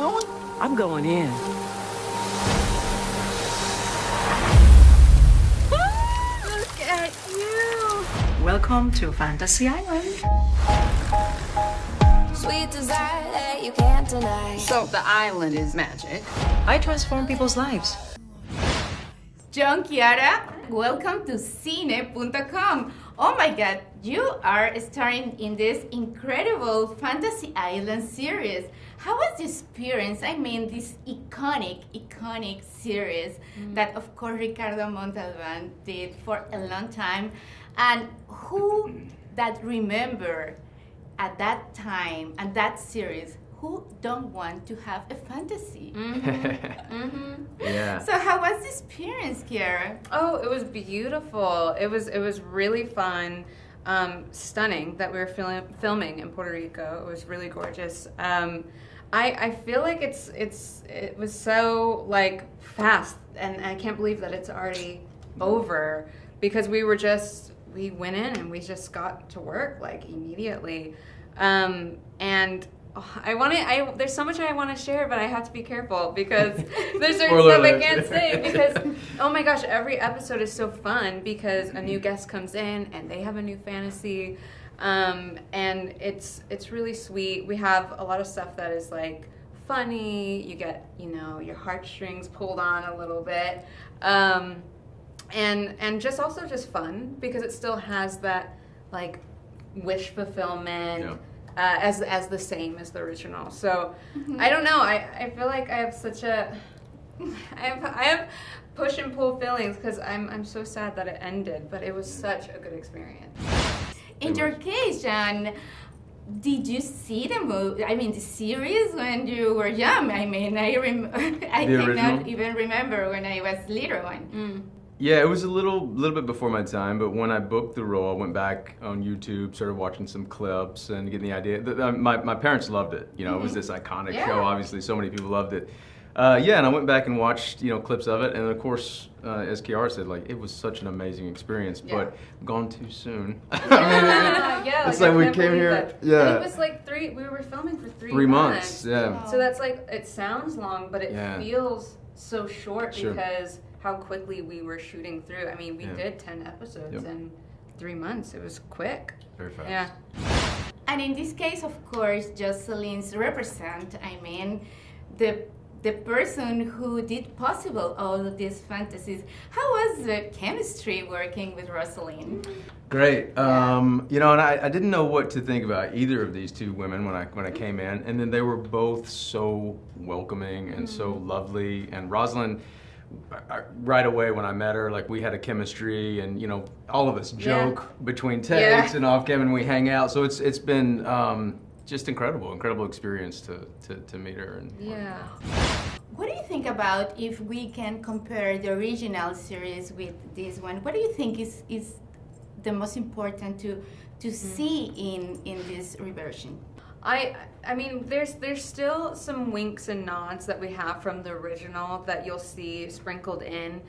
going? I'm going in. Look at you. Welcome to Fantasy Island. Sweet desire that you can't deny. So the island is magic. I transform people's lives. Jhon, Kiara, welcome to cine.com. Oh my god, you are starring in this incredible Fantasy Island series. How was the experience? I mean, this iconic series that, of course, Ricardo Montalbán did for a long time. And who that remember at that time and that series, who don't want to have a fantasy? Yeah. So how was the experience, Kiara? Oh, it was beautiful. It was really fun, stunning that we were filming in Puerto Rico. It was really gorgeous. I feel like it was so like fast, and I can't believe that it's already over because we went in and we just got to work like immediately, and. There's so much I want to share, but I have to be careful because there's certain stuff I can't say because, oh my gosh, every episode is so fun because a new guest comes in and they have a new fantasy, and it's really sweet. We have a lot of stuff that is like funny. You get, your heartstrings pulled on a little bit, and just also just fun because it still has that like wish fulfillment. Yeah. As the same as the original. So I don't know. I feel like I have such a I have push and pull feelings because I'm so sad that it ended, but it was such a good experience. In your case, Jhon, did you see the series when you were young? I mean, I cannot even remember when I was little one. Yeah, it was a little bit before my time, but when I booked the role, I went back on YouTube, started watching some clips and getting the idea. My parents loved it. It was this iconic show. Obviously, so many people loved it. And I went back and watched clips of it, and of course, as Kiara said, like it was such an amazing experience, but gone too soon. It's like we came here. Yeah, and it was like we were filming for 3 months. Yeah, so that's like it sounds long, but it feels so short because how quickly we were shooting through. I mean, we did 10 episodes in 3 months. It was quick. Very fast. Yeah. And in this case, of course, Roselyn's the person who did possible all of these fantasies. How was the chemistry working with Roselyn? Great. And I didn't know what to think about either of these two women when I came in, and then they were both so welcoming and so lovely. And Roselyn, right away when I met her, like we had a chemistry, and all of us joke between takes and off cam, and we hang out. So it's been just incredible experience to meet her. And What do you think about if we can compare the original series with this one? What do you think is the most important to see in this reversion? I mean, there's still some winks and nods that we have from the original that you'll see sprinkled in.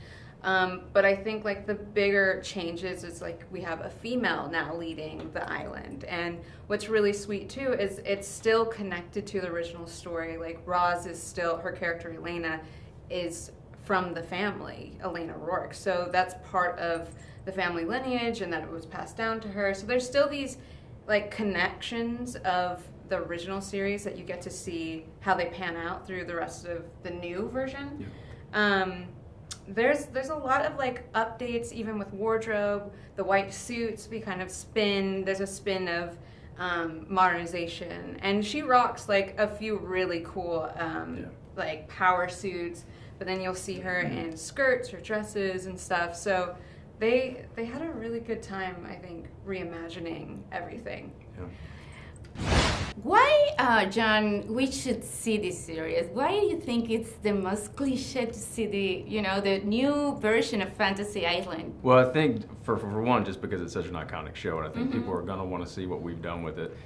But I think like the bigger changes is like we have a female now leading the island, and what's really sweet too is it's still connected to the original story. Like Roz is still, her character Elena is from the family, Elena Roarke, so that's part of the family lineage and that it was passed down to her. So there's still these like connections of the original series that you get to see how they pan out through the rest of the new version. There's a lot of like updates even with wardrobe, the white suits we kind of spin. There's a spin of modernization, and she rocks like a few really cool like power suits, but then you'll see her in skirts or dresses and stuff. So they had a really good time, I think, reimagining everything. Why, Jhon, we should see this series? Why do you think it's the most cliche to see the new version of Fantasy Island? Well, I think for one, just because it's such an iconic show, and I think people are gonna want to see what we've done with it.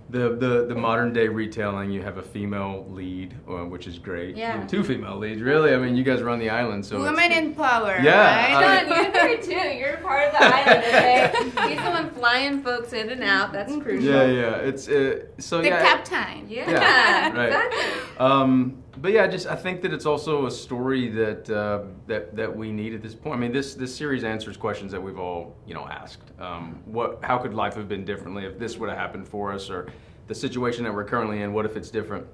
The modern day retelling, you have a female lead, which is great. Yeah. Two female leads, really. I mean, you guys run the island, so women in power. Yeah, right? Jhon, you're there too. You're part of the island, okay? He's the one flying folks in and out. That's crucial. Yeah. It's so The yeah. captain. Yeah, right. exactly. But yeah, I think that it's also a story that we need at this point. I mean, this series answers questions that we've all asked. How could life have been differently if this would have happened for us, or the situation that we're currently in? What if it's different?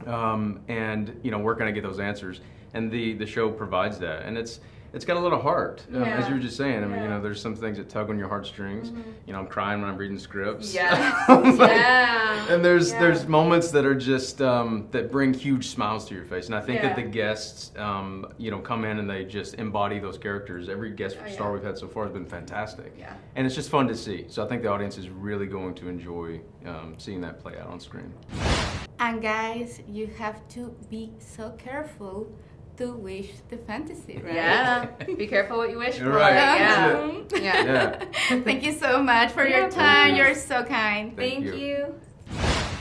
And we're gonna get those answers, and the show provides that, and it's got a little heart, as you were just saying. I mean, there's some things that tug on your heartstrings. I'm crying when I'm reading scripts. Yeah. And there's moments that are just that bring huge smiles to your face, and I think that the guests, come in and they just embody those characters. Every guest star we've had so far has been fantastic. Yeah. And it's just fun to see. So I think the audience is really going to enjoy seeing that play out on screen. And guys, you have to be so careful to wish the fantasy, right? Yeah. Be careful what you wish for. Right. Yeah. Yeah. Thank you so much for your time. You're so kind. Thank Thank you. you.